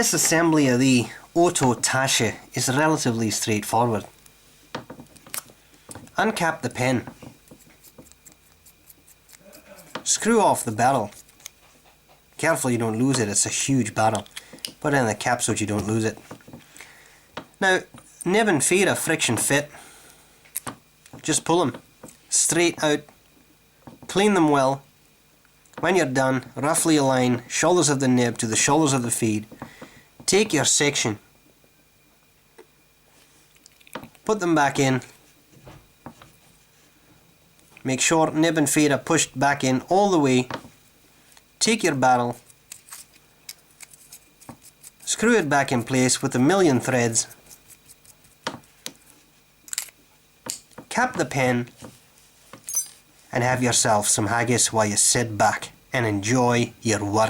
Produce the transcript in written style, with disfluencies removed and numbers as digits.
disassembly of the Ohto Tasche is relatively straightforward. Uncap the pen. Screw off the barrel. Careful you don't lose it, it's a huge barrel. Put it in the cap so that you don't lose it. Now, nib and feed are friction fit. Just pull them straight out. Clean them well. When you're done, roughly align shoulders of the nib to the shoulders of the feed. Take your section. Put them back in. Make sure nib and feed are pushed back in all the way. Take your barrel. Screw it back in place with a million threads. Cap the pen and have yourself some haggis while you sit back and enjoy your work.